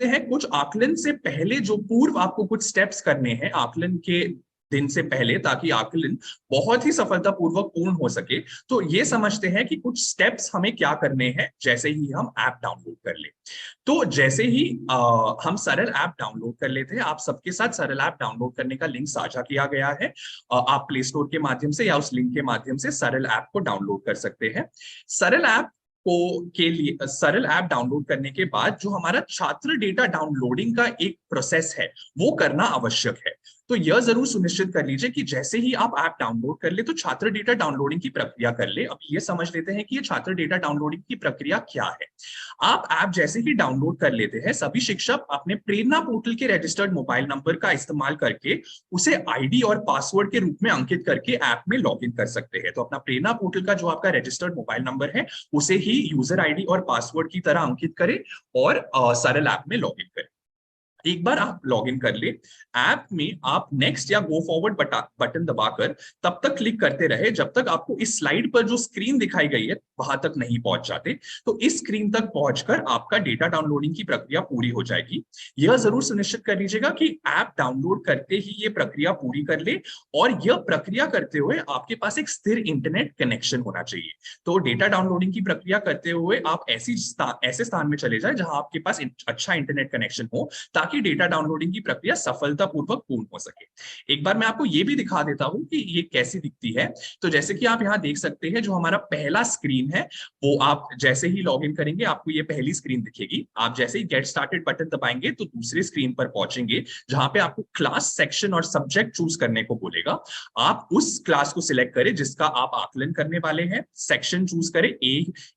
समझते हैं कुछ आकलन से पहले जो पूर्व आपको कुछ स्टेप्स करने हैं आकलन के दिन से पहले, ताकि आकलन बहुत ही सफलतापूर्वक पूर्ण हो सके। तो ये समझते हैं कि कुछ स्टेप्स हमें क्या करने हैं जैसे ही हम ऐप डाउनलोड कर ले। तो जैसे ही हम सरल ऐप डाउनलोड कर लेते हैं, आप सबके साथ सरल ऐप डाउनलोड करने का लिंक साझा किया गया है। आप प्ले स्टोर के माध्यम से या उस लिंक के माध्यम से सरल ऐप को डाउनलोड कर सकते हैं। सरल ऐप के लिए सरल ऐप डाउनलोड करने के बाद जो हमारा छात्र डेटा डाउनलोडिंग का एक प्रोसेस है वो करना आवश्यक है। तो यह जरूर सुनिश्चित कर लीजिए कि जैसे ही आप ऐप डाउनलोड कर ले तो छात्र डेटा डाउनलोडिंग की प्रक्रिया कर ले। अब ये समझ लेते हैं कि ये छात्र डेटा डाउनलोडिंग की प्रक्रिया क्या है। आप ऐप जैसे ही डाउनलोड कर लेते हैं, सभी शिक्षक अपने प्रेरणा पोर्टल के रजिस्टर्ड मोबाइल नंबर का इस्तेमाल करके उसे आईडी और पासवर्ड के रूप में अंकित करके ऐप में लॉग इन कर सकते हैं। तो अपना प्रेरणा पोर्टल का जो आपका रजिस्टर्ड मोबाइल नंबर है उसे ही यूजर आईडी और पासवर्ड की तरह अंकित करें और सरल ऐप में लॉग इन करें। एक बार आप लॉगिन कर ले, ऐप में आप नेक्स्ट या गो फॉरवर्ड बटन दबाकर तब तक क्लिक करते रहे जब तक आपको इस स्लाइड पर जो स्क्रीन दिखाई गई है वहां तक नहीं पहुंच जाते। तो इस स्क्रीन तक पहुंचकर आपका डेटा डाउनलोडिंग की प्रक्रिया पूरी हो जाएगी। यह जरूर सुनिश्चित कर लीजिएगा कि ऐप डाउनलोड करते ही ये प्रक्रिया पूरी कर ले, और यह प्रक्रिया करते हुए आपके पास एक स्थिर इंटरनेट कनेक्शन होना चाहिए। तो डेटा डाउनलोडिंग की प्रक्रिया करते हुए आप ऐसे स्थान में चले जाए जहां आपके पास अच्छा इंटरनेट कनेक्शन हो, ताकि डेटा डाउनलोडिंग की प्रक्रिया सफलतापूर्वक पूर्ण हो सके। एक बार मैं आपको ये भी दिखा देता हूं कि ये कैसी दिखती है। तो जैसे कि आप यहां देख सकते हैं, जो हमारा पहला स्क्रीन है वो आप जैसे ही लॉगिन करेंगे आपको ये पहली स्क्रीन दिखेगी। आप जैसे ही गेट स्टार्टेड बटन दबाएंगे तो दूसरी स्क्रीन पर पहुंचेंगे जहां पे आपको क्लास, सेक्शन और सब्जेक्ट चूज करने को बोलेगा। आप उस क्लास को सिलेक्ट करें जिसका आप आकलन करने वाले हैं। सेक्शन चूज करें,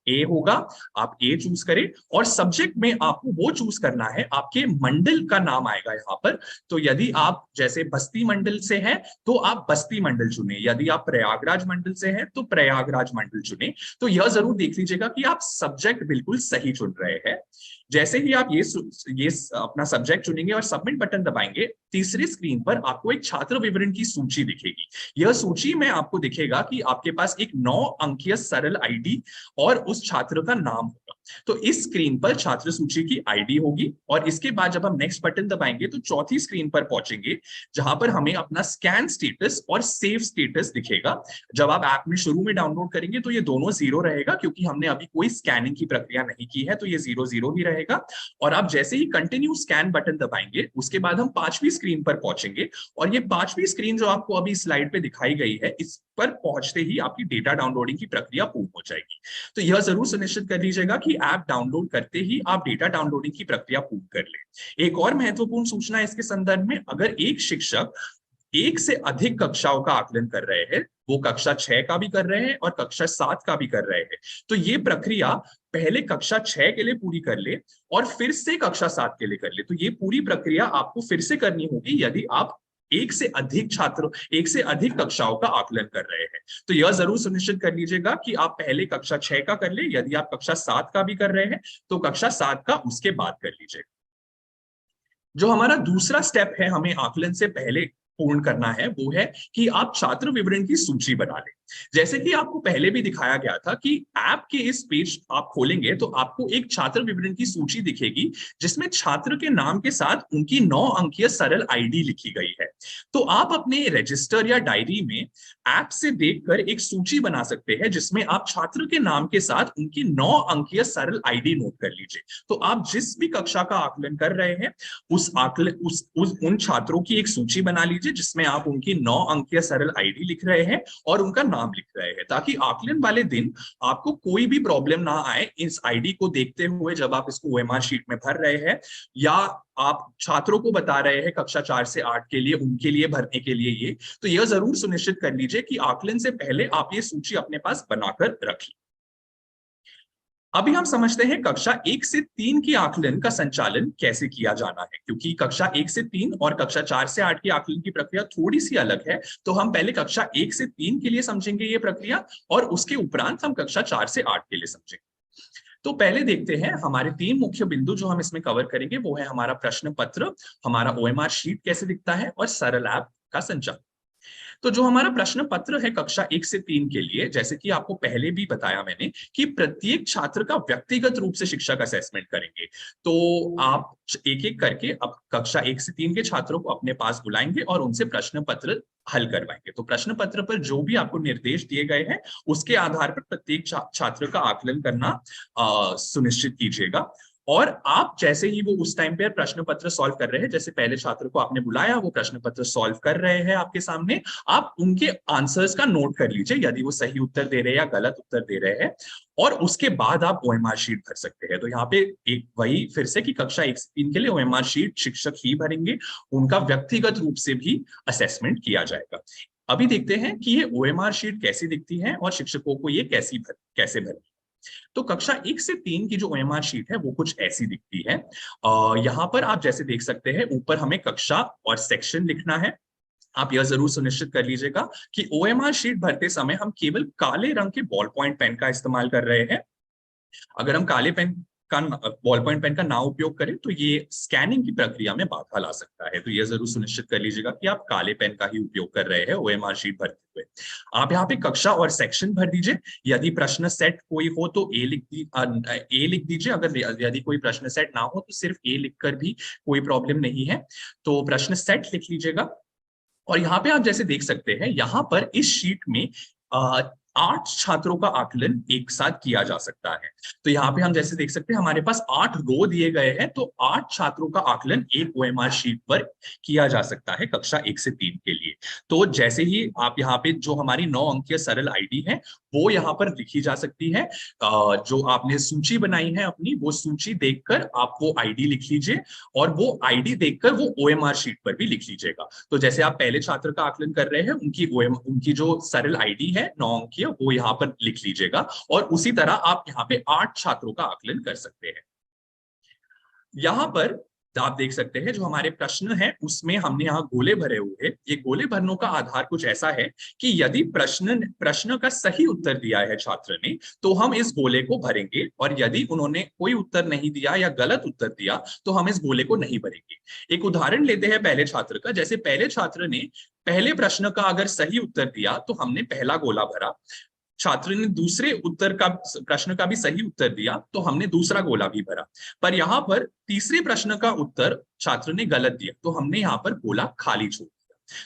ए होगा, आप ए चूज करें। और सब्जेक्ट में आपको वो चूज करना है, आपके मंडल का नाम आएगा यहाँ पर। तो यदि आप जैसे बस्ती मंडल से हैं तो आप बस्ती मंडल चुने, यदि आप प्रयागराज मंडल से हैं तो प्रयागराज मंडल चुने। तो यह जरूर देख लीजिएगा कि आप सब्जेक्ट बिल्कुल सही चुन रहे हैं। जैसे ही आप ये अपना सब्जेक्ट चुनेंगे और सबमिट बटन दबाएंगे, तीसरी स्क्रीन पर आपको एक छात्र विवरण की सूची दिखेगी। यह सूची में आपको दिखेगा कि आपके पास एक 9 अंकीय सरल आईडी और उस छात्र का नाम होगा। तो इस स्क्रीन पर छात्र सूची की आईडी होगी, और इसके बाद जब हम नेक्स्ट बटन दबाएंगे तो चौथी स्क्रीन पर पहुंचेंगे जहां पर हमें अपना स्कैन स्टेटस और सेव स्टेटस दिखेगा। जब आप ऐप में शुरू में डाउनलोड करेंगे तो ये दोनों 0 रहेगा, क्योंकि हमने अभी कोई स्कैनिंग की प्रक्रिया नहीं की है, तो ये 0 ही रहेगा। और आप जैसे ही कंटिन्यू स्कैन बटन दबाएंगे उसके बाद हम 5वीं स्क्रीन पर पहुंचेंगे, और ये 5वीं स्क्रीन जो आपको अभी स्लाइड पे दिखाई गई है, इस पर पहुंचते ही आपकी डेटा डाउनलोडिंग की प्रक्रिया पूर्ण हो जाएगी। तो यह जरूर सुनिश्चित कर लीजिएगा कि ऐप डाउनलोड करते ही आप डेटा डाउनलोडिंग की प्रक्रिया पूर्ण कर ले। एक और महत्वपूर्ण सूचना इसके संदर्भ में, अगर एक शिक्षक एक से अधिक कक्षाओं का आकलन कर रहे हैं, वो कक्षा 6 का भी कर रहे हैं और कक्षा 7 का भी कर रहे हैं, तो ये प्रक्रिया पहले कक्षा 6 के लिए पूरी कर ले और फिर से कक्षा 7 के लिए कर ले। तो ये पूरी प्रक्रिया आपको फिर से करनी होगी यदि आप एक से अधिक कक्षाओं का आकलन कर रहे हैं। तो यह जरूर सुनिश्चित कर लीजिएगा कि आप पहले कक्षा 6 का कर ले। यदि आप कक्षा 7 का भी कर रहे हैं तो कक्षा 7 का उसके बाद कर लीजिएगा। जो हमारा दूसरा स्टेप है हमें आकलन से पहले पूर्ण करना है, वो है कि आप छात्र विवरण की सूची बना लें। जैसे कि आपको पहले भी दिखाया गया था कि ऐप के इस पेज आप खोलेंगे तो आपको एक छात्र विवरण की सूची दिखेगी जिसमें छात्र के नाम के साथ उनकी 9 अंकीय सरल आईडी लिखी गई है। तो आप अपने रजिस्टर या डायरी में ऐप से देखकर एक सूची बना सकते हैं जिसमें आप छात्र के नाम के साथ उनकी 9 अंकीय सरल आईडी नोट कर लीजिए। तो आप जिस भी कक्षा का आकलन कर रहे हैं उन छात्रों की एक सूची बना लीजिए जिसमें आप उनकी 9 अंकीय सरल आईडी लिख रहे हैं और उनका नाम लिख रहे हैं, ताकि आकलन वाले दिन आपको कोई भी प्रॉब्लम ना आए इस आईडी को देखते हुए जब आप इसको ओएमआर शीट में भर रहे हैं, या आप छात्रों को बता रहे हैं कक्षा 4 से 8 के लिए उनके लिए भरने के लिए ये। तो यह जरूर सुनिश्चित कर लीजिए कि आकलन से पहले आप ये सूची अपने पास बनाकर रख लें। अभी हम समझते हैं कक्षा 1 से 3 की आकलन का संचालन कैसे किया जाना है, क्योंकि कक्षा 1 से 3 और कक्षा 4 से 8 की आकलन की प्रक्रिया थोड़ी सी अलग है। तो हम पहले कक्षा 1 से 3 के लिए समझेंगे ये प्रक्रिया, और उसके उपरांत हम कक्षा 4 से 8 के लिए समझेंगे। तो पहले देखते हैं हमारे 3 मुख्य बिंदु जो हम इसमें कवर करेंगे, वो है हमारा प्रश्न पत्र, हमारा ओएमआर शीट कैसे दिखता है, और सरल ऐप का संचालन। तो जो हमारा प्रश्न पत्र है कक्षा 1 से 3 के लिए, जैसे कि आपको पहले भी बताया मैंने कि प्रत्येक छात्र का व्यक्तिगत रूप से शिक्षक असेसमेंट करेंगे। तो आप एक एक करके अब कक्षा 1 से 3 के छात्रों को अपने पास बुलाएंगे और उनसे प्रश्न पत्र हल करवाएंगे। तो प्रश्न पत्र पर जो भी आपको निर्देश दिए गए हैं उसके आधार पर प्रत्येक छात्र का आकलन करना सुनिश्चित कीजिएगा। और आप जैसे ही वो उस टाइम पे प्रश्न पत्र सॉल्व कर रहे हैं, जैसे पहले छात्र को आपने बुलाया, वो प्रश्न पत्र सॉल्व कर रहे हैं आपके सामने, आप उनके आंसर्स का नोट कर लीजिए यदि वो सही उत्तर दे रहे हैं या गलत उत्तर दे रहे हैं, और उसके बाद आप ओएमआर शीट भर सकते हैं। तो यहाँ पे एक वही फिर से कि कक्षा 1 से 3 के लिए ओएमआर शीट शिक्षक ही भरेंगे, उनका व्यक्तिगत रूप से भी असेसमेंट किया जाएगा। अभी देखते हैं कि ये ओएमआर शीट कैसी दिखती है और शिक्षकों को ये कैसे भरनी। तो कक्षा 1 से 3 की जो ओएमआर शीट है वो कुछ ऐसी दिखती है। यहाँ पर आप जैसे देख सकते हैं ऊपर हमें कक्षा और सेक्शन लिखना है। आप यह जरूर सुनिश्चित कर लीजिएगा कि ओएमआर शीट भरते समय हम केवल काले रंग के बॉल पॉइंट पेन का इस्तेमाल कर रहे हैं। अगर हम काले पेन का बॉल पॉइंट पेन का ना उपयोग करें तो ये स्कैनिंग की प्रक्रिया में बाधा ला सकता है। तो यह जरूर सुनिश्चित कर लीजिएगा कि आप काले पेन का ही उपयोग कर रहे हैं ओएमआर शीट भरते हुए। आप यहाँ पे कक्षा और सेक्शन भर दीजिए। यदि प्रश्न सेट कोई हो तो ए लिख दीजिए। अगर यदि कोई प्रश्न सेट ना हो तो सिर्फ ए लिखकर भी कोई प्रॉब्लम नहीं है। तो प्रश्न सेट लिख लीजिएगा। और यहाँ पे आप जैसे देख सकते हैं, यहाँ पर इस शीट में 8 छात्रों का आकलन एक साथ किया जा सकता है। तो यहाँ पे हम जैसे देख सकते हैं हमारे पास 8 रो दिए गए हैं, तो 8 छात्रों का आकलन एक ओएमआर शीट पर किया जा सकता है कक्षा 1 से 3 के लिए। तो जैसे ही आप यहाँ पे जो हमारी 9 अंकीय सरल आईडी है वो यहाँ पर लिखी जा सकती है। जो आपने सूची बनाई है अपनी, वो सूची देखकर आप वो आईडी लिख लीजिए और वो आईडी देखकर वो ओएमआर शीट पर भी लिख लीजिएगा। तो जैसे आप पहले छात्र का आकलन कर रहे हैं, उनकी जो सरल आईडी है 9 अंकीय, वो यहाँ पर लिख लीजिएगा और उसी तरह आप यहाँ पे 8 छात्रों का आकलन कर सकते हैं। यहाँ पर आप देख सकते हैं जो हमारे प्रश्न है उसमें हमने यहाँ गोले भरे हुए हैं। ये गोले भरने का आधार कुछ ऐसा है कि यदि प्रश्न का सही उत्तर दिया है छात्र ने तो हम इस गोले को भरेंगे, और यदि उन्होंने कोई उत्तर नहीं दिया या गलत उत्तर दिया तो हम इस गोले को नहीं भरेंगे। एक उदाहरण लेते हैं पहले छात्र का। जैसे पहले छात्र ने पहले प्रश्न का अगर सही उत्तर दिया तो हमने पहला गोला भरा। छात्र ने दूसरे प्रश्न का भी सही उत्तर दिया तो हमने दूसरा गोला भी भरा। पर यहाँ पर तीसरे प्रश्न का उत्तर छात्र ने गलत दिया तो हमने यहाँ पर गोला खाली छोड़ दिया।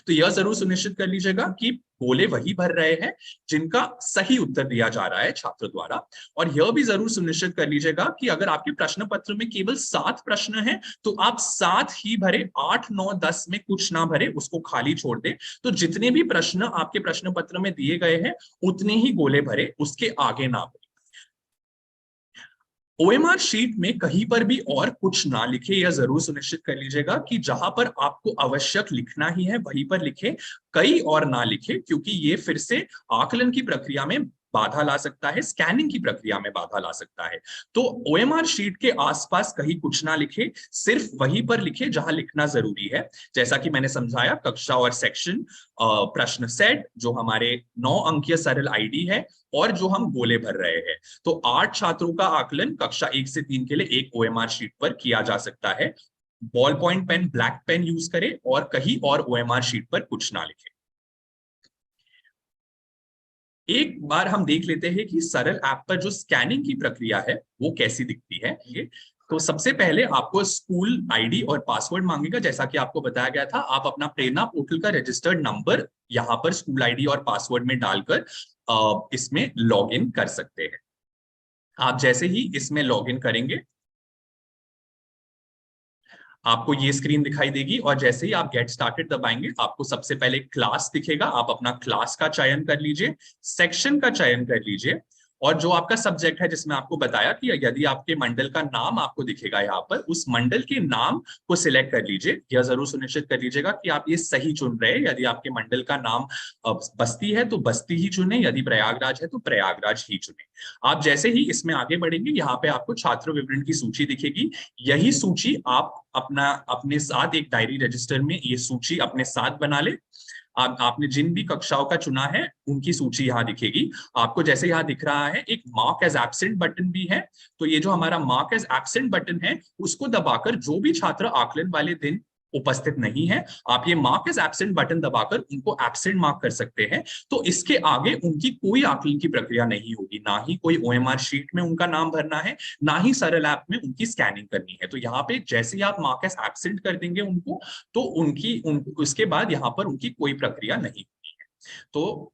तो यह जरूर सुनिश्चित कर लीजिएगा कि गोले वही भर रहे हैं जिनका सही उत्तर दिया जा रहा है छात्र द्वारा। और यह भी जरूर सुनिश्चित कर लीजिएगा कि अगर आपके प्रश्न पत्र में केवल 7 प्रश्न हैं तो आप 7 ही भरे, 8, 9, 10 में कुछ ना भरे, उसको खाली छोड़ दें। तो जितने भी प्रश्न आपके प्रश्न पत्र में दिए गए हैं उतने ही गोले भरे, उसके आगे ना भरे। ओएमआर शीट में कहीं पर भी और कुछ ना लिखे, यह जरूर सुनिश्चित कर लीजिएगा कि जहां पर आपको आवश्यक लिखना ही है वहीं पर लिखे, कहीं और ना लिखे, क्योंकि ये फिर से आकलन की प्रक्रिया में बाधा ला सकता है, स्कैनिंग की प्रक्रिया में बाधा ला सकता है। तो ओएमआर शीट के आसपास कहीं कुछ ना लिखे, सिर्फ वहीं पर लिखे जहां लिखना जरूरी है। जैसा कि मैंने समझाया, कक्षा और सेक्शन, प्रश्न सेट, जो हमारे 9 अंकीय सरल आईडी है, और जो हम गोले भर रहे हैं। तो 8 छात्रों का आकलन कक्षा 1 से 3 के लिए एक ओएमआर शीट पर किया जा सकता है। Ball point pen, black pen use करें और कहीं और ओएमआर शीट पर कुछ ना लिखें। एक बार हम देख लेते हैं कि सरल ऐप पर जो स्कैनिंग की प्रक्रिया है वो कैसी दिखती है। ये तो सबसे पहले आपको स्कूल आईडी और पासवर्ड मांगेगा। जैसा कि आपको बताया गया था, आप अपना प्रेरणा पोर्टल का रजिस्टर्ड नंबर यहाँ पर स्कूल आईडी और पासवर्ड में डालकर इसमें लॉगिन कर सकते हैं। आप जैसे ही इसमें लॉगिन करेंगे आपको ये स्क्रीन दिखाई देगी, और जैसे ही आप गेट स्टार्टेड दबाएंगे आपको सबसे पहले क्लास दिखेगा। आप अपना क्लास का चयन कर लीजिए, सेक्शन का चयन कर लीजिए, और जो आपका सब्जेक्ट है, जिसमें आपको बताया कि यदि आपके मंडल का नाम आपको दिखेगा यहाँ पर, उस मंडल के नाम को सिलेक्ट कर लीजिए। यह जरूर सुनिश्चित कर लीजिएगा कि आप ये सही चुन रहे हैं। यदि आपके मंडल का नाम बस्ती है तो बस्ती ही चुने, यदि प्रयागराज है तो प्रयागराज ही चुने। आप जैसे ही इसमें आगे बढ़ेंगे यहाँ पे आपको छात्र विवरण की सूची दिखेगी। यही सूची आप अपने साथ एक डायरी रजिस्टर में ये सूची अपने साथ बना ले। आपने जिन भी कक्षाओं का चुना है उनकी सूची यहाँ दिखेगी आपको। जैसे यहाँ दिख रहा है एक मार्क एज एब्सेंट बटन भी है, तो ये जो हमारा मार्क एज एब्सेंट बटन है उसको दबाकर जो भी छात्र आकलन वाले दिन उपस्थित नहीं है, आप ये मार्क एज एब्सेंट बटन दबाकर उनको एब्सेंट मार्क कर सकते हैं। तो इसके आगे उनकी कोई आकलन की प्रक्रिया नहीं होगी, ना ही कोई ओएमआर शीट में उनका नाम भरना है, ना ही सरल ऐप में उनकी स्कैनिंग करनी है। तो यहाँ पे जैसे ही आप मार्क एज एब्सेंट कर देंगे उनको, तो उसके बाद यहाँ पर उनकी कोई प्रक्रिया नहीं होगी है। तो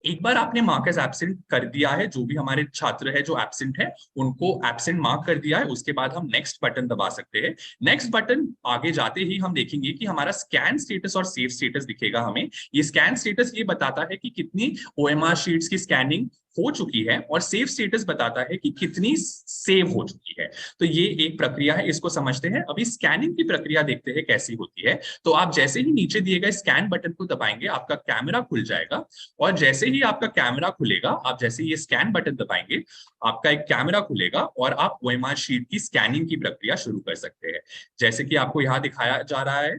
एक बार आपने मार्क एज एब्सेंट कर दिया है, जो भी हमारे छात्र है जो एब्सेंट है उनको एब्सेंट मार्क कर दिया है, उसके बाद हम नेक्स्ट बटन दबा सकते हैं। नेक्स्ट बटन आगे जाते ही हम देखेंगे कि हमारा स्कैन स्टेटस और सेव स्टेटस दिखेगा हमें। ये स्कैन स्टेटस ये बताता है कि कितनी ओएमआर शीट्स की स्कैनिंग हो चुकी है, और सेव स्टेटस बताता है कि कितनी सेव हो चुकी है। तो ये एक प्रक्रिया है, इसको समझते हैं। अभी स्कैनिंग की प्रक्रिया देखते हैं कैसी होती है। तो आप जैसे ही नीचे दिए गए स्कैन बटन को दबाएंगे, आपका कैमरा खुल जाएगा, और जैसे ही आपका कैमरा खुलेगा, आप जैसे ये स्कैन बटन दबाएंगे, आपका एक कैमरा खुलेगा और आप ओएमआर शीट की स्कैनिंग की प्रक्रिया शुरू कर सकते हैं। जैसे कि आपको यहाँ दिखाया जा रहा है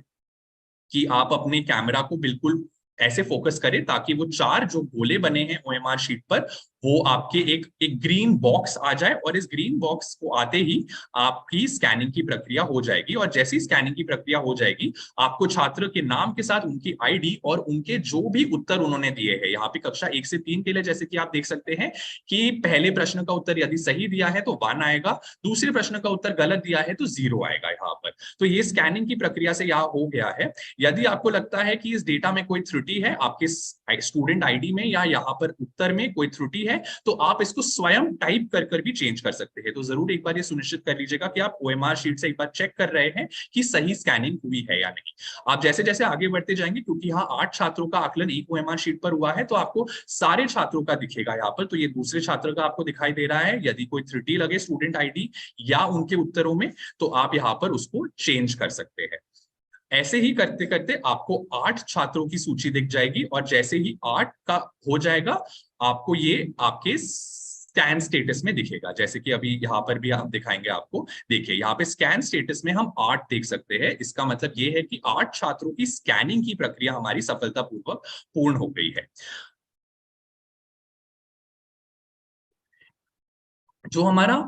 कि आप अपने कैमरा को बिल्कुल ऐसे फोकस करें ताकि वो 4 जो गोले बने हैं ओएमआर शीट पर, वो आपके एक ग्रीन बॉक्स आ जाए, और इस ग्रीन बॉक्स को आते ही आपकी स्कैनिंग की प्रक्रिया हो जाएगी। और जैसी स्कैनिंग की प्रक्रिया हो जाएगी, आपको छात्र के नाम के साथ उनकी आईडी और उनके जो भी उत्तर उन्होंने दिए हैं, यहाँ पे कक्षा 1 से 3 के लिए जैसे कि आप देख सकते हैं कि पहले प्रश्न का उत्तर यदि सही दिया है तो 1 आएगा, दूसरे प्रश्न का उत्तर गलत दिया है तो 0 आएगा यहाँ पर। तो ये स्कैनिंग की प्रक्रिया से यहाँ हो गया है। यदि आपको लगता है कि इस डेटा में कोई त्रुटि है, आपके स्टूडेंट आईडी में या यहाँ पर उत्तर में कोई त्रुटि है, तो आप इसको स्वयं टाइप कर भी चेंज कर सकते हैं। तो जरूर एक बार ये सुनिश्चित कर लीजिएगा कि आप ओएमआर शीट से एक बार चेक कर रहे हैं कि सही स्कैनिंग हुई है या नहीं। आप जैसे जैसे आगे बढ़ते जाएंगे, क्योंकि यहाँ 8 छात्रों का आकलन एक ओएमआर शीट पर हुआ है, तो आपको सारे छात्रों का दिखेगा यहाँ पर। तो ये दूसरे छात्र का आपको दिखाई दे रहा है। यदि कोई त्रुटि लगे स्टूडेंट आईडी या उनके उत्तरों में, तो आप यहाँ पर उसको चेंज कर सकते हैं। ऐसे ही करते करते आपको 8 छात्रों की सूची दिख जाएगी, और जैसे ही 8 का हो जाएगा, आपको ये आपके स्कैन स्टेटस में दिखेगा। जैसे कि अभी यहाँ पर भी हम दिखाएंगे आपको। देखिए यहाँ पे स्कैन स्टेटस में हम 8 देख सकते हैं। इसका मतलब ये है कि 8 छात्रों की स्कैनिंग की प्रक्रिया हमारी सफलतापूर्वक पूर्ण हो गई है। जो हमारा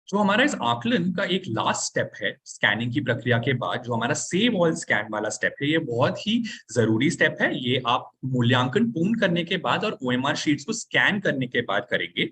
जो हमारा इस आकलन का एक लास्ट स्टेप है स्कैनिंग की प्रक्रिया के बाद, जो हमारा सेव ऑल स्कैन वाला स्टेप है, ये बहुत ही जरूरी स्टेप है। ये आप मूल्यांकन पूर्ण करने के बाद और ओएमआर शीट्स को स्कैन करने के बाद करेंगे।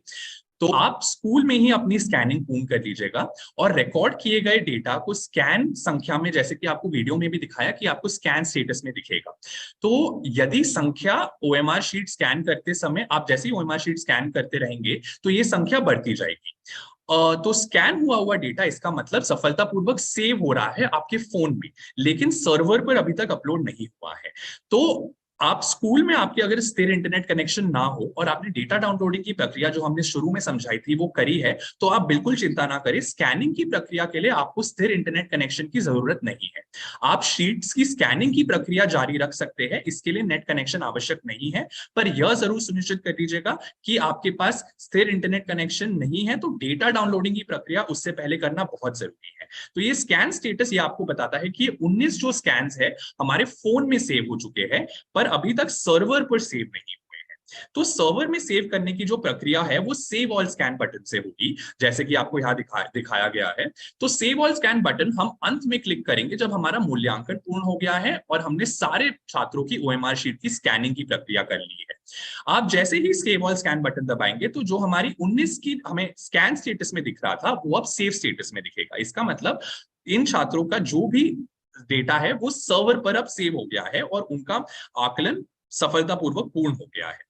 तो आप स्कूल में ही अपनी स्कैनिंग पूर्ण कर लीजिएगा, और रिकॉर्ड किए गए डेटा को स्कैन संख्या में, जैसे कि आपको वीडियो में भी दिखाया कि आपको स्कैन स्टेटस में दिखेगा। तो यदि संख्या ओएमआर शीट स्कैन करते समय, आप जैसे ही ओएमआर शीट स्कैन करते रहेंगे तो ये संख्या बढ़ती जाएगी। तो स्कैन हुआ हुआ डेटा, इसका मतलब सफलतापूर्वक सेव हो रहा है आपके फोन में, लेकिन सर्वर पर अभी तक अपलोड नहीं हुआ है। तो आप स्कूल में, आपके अगर स्थिर इंटरनेट कनेक्शन ना हो और आपने डेटा डाउनलोडिंग की प्रक्रिया जो हमने शुरू में समझाई थी वो करी है, तो आप बिल्कुल चिंता ना करें। स्कैनिंग की प्रक्रिया के लिए आपको स्थिर इंटरनेट कनेक्शन की जरूरत नहीं है। आप शीट्स की स्कैनिंग की प्रक्रिया जारी रख सकते हैं, इसके लिए नेट कनेक्शन आवश्यक नहीं है। पर यह जरूर सुनिश्चित कर लीजिएगा कि आपके पास स्थिर इंटरनेट कनेक्शन नहीं है, तो डेटा डाउनलोडिंग की प्रक्रिया उससे पहले करना बहुत जरूरी है। तो ये स्कैन स्टेटस ये आपको बताता है कि 19 जो स्कैन है हमारे फोन में सेव हो चुके हैं, पर अभी तक सर्वर पर सेव नहीं हुए हैं। तो सर्वर में सेव करने की जो प्रक्रिया है वो सेव ऑल स्कैन बटन से होगी, जैसे कि आपको यहाँ दिखाया गया है। तो सेव ऑल स्कैन बटन हम अंत में क्लिक करेंगे जब हमारा मूल्यांकन पूर्ण हो गया है और हमने सारे छात्रों की ओएमआर शीट की स्कैनिंग की प्रक्रिया कर ली है। आप जैसे ही सेव ऑल स्कैन बटन दबाएंगे, तो जो हमारी 19 की हमें स्कैन स्टेटस में दिख रहा था वो अब सेव स्टेटस में दिखेगा। इसका मतलब इन छात्रों का जो भी डेटा है वो सर्वर पर अब सेव हो गया है और उनका आकलन सफलतापूर्वक पूर्ण हो गया है।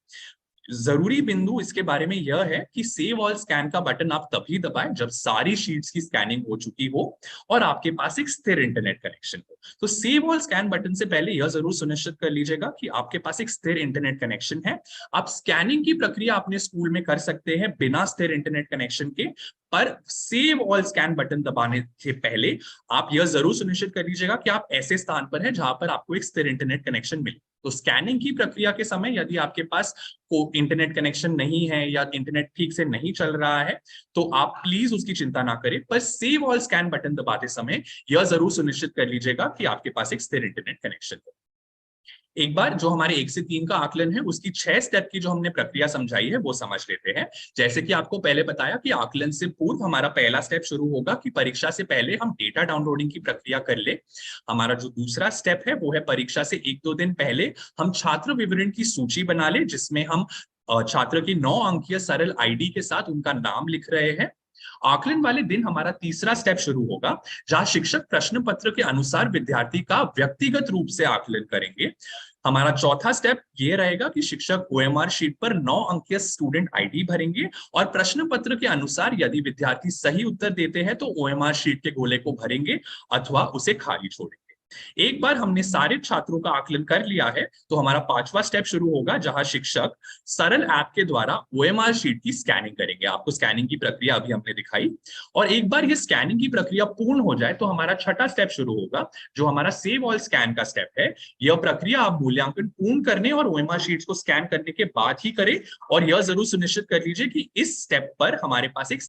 जरूरी बिंदु इसके बारे में यह है कि सेव ऑल स्कैन का बटन आप तभी दबाएं जब सारी शीट्स की स्कैनिंग हो चुकी हो और आपके पास एक स्थिर इंटरनेट कनेक्शन हो। तो सेव ऑल स्कैन बटन से पहले यह जरूर सुनिश्चित कर लीजिएगा कि आपके पास एक स्थिर इंटरनेट कनेक्शन है। आप स्कैनिंग की प्रक्रिया अपने स्कूल में कर सकते हैं बिना स्थिर इंटरनेट कनेक्शन के, पर सेव ऑल स्कैन बटन दबाने से पहले आप यह जरूर सुनिश्चित कर लीजिएगा कि आप ऐसे स्थान पर हैं जहां पर आपको एक स्थिर इंटरनेट कनेक्शन मिले। तो स्कैनिंग की प्रक्रिया के समय यदि आपके पास को इंटरनेट कनेक्शन नहीं है या इंटरनेट ठीक से नहीं चल रहा है, तो आप प्लीज उसकी चिंता ना करें, पर सेव ऑल स्कैन बटन दबाते समय यह जरूर सुनिश्चित कर लीजिएगा कि आपके पास एक स्थिर इंटरनेट कनेक्शन हो। एक बार जो हमारे 1 से 3 का आकलन है उसकी 6 स्टेप की जो हमने प्रक्रिया समझाई है वो समझ लेते हैं। जैसे कि आपको पहले बताया कि आकलन से पूर्व हमारा पहला स्टेप शुरू होगा कि परीक्षा से पहले हम डेटा डाउनलोडिंग की प्रक्रिया कर ले। हमारा जो दूसरा स्टेप है वो है परीक्षा से 1-2 दिन पहले हम छात्र विवरण की सूची बना ले, जिसमें हम छात्र की 9 अंकीय सरल आईडी के साथ उनका नाम लिख रहे हैं। आकलन वाले दिन हमारा तीसरा स्टेप शुरू होगा, जहां शिक्षक प्रश्न पत्र के अनुसार विद्यार्थी का व्यक्तिगत रूप से आकलन करेंगे। हमारा चौथा स्टेप ये रहेगा कि शिक्षक ओएमआर शीट पर 9 अंकीय स्टूडेंट आईडी भरेंगे और प्रश्न पत्र के अनुसार यदि विद्यार्थी सही उत्तर देते हैं तो ओएमआर शीट के गोले को भरेंगे अथवा उसे खाली छोड़ेंगे। एक बार हमने सारे छात्रों का आकलन कर लिया है तो हमारा पांचवा स्टेप शुरू होगा, जहां शिक्षक सरल ऐप के द्वारा ओएमआर शीट की स्कैनिंग करेंगे। आपको स्कैनिंग की प्रक्रिया अभी हमने दिखाई, और एक बार ये स्कैनिंग की प्रक्रिया पूर्ण हो जाए तो हमारा छठा स्टेप शुरू होगा, जो हमारा सेव ऑल स्कैन का स्टेप है। यह प्रक्रिया आप मूल्यांकन पूर्ण करने और ओएमआर शीट्स को स्कैन करने के बाद ही करें, और यह जरूर सुनिश्चित कर लीजिए कि इस स्टेप पर हमारे पास एक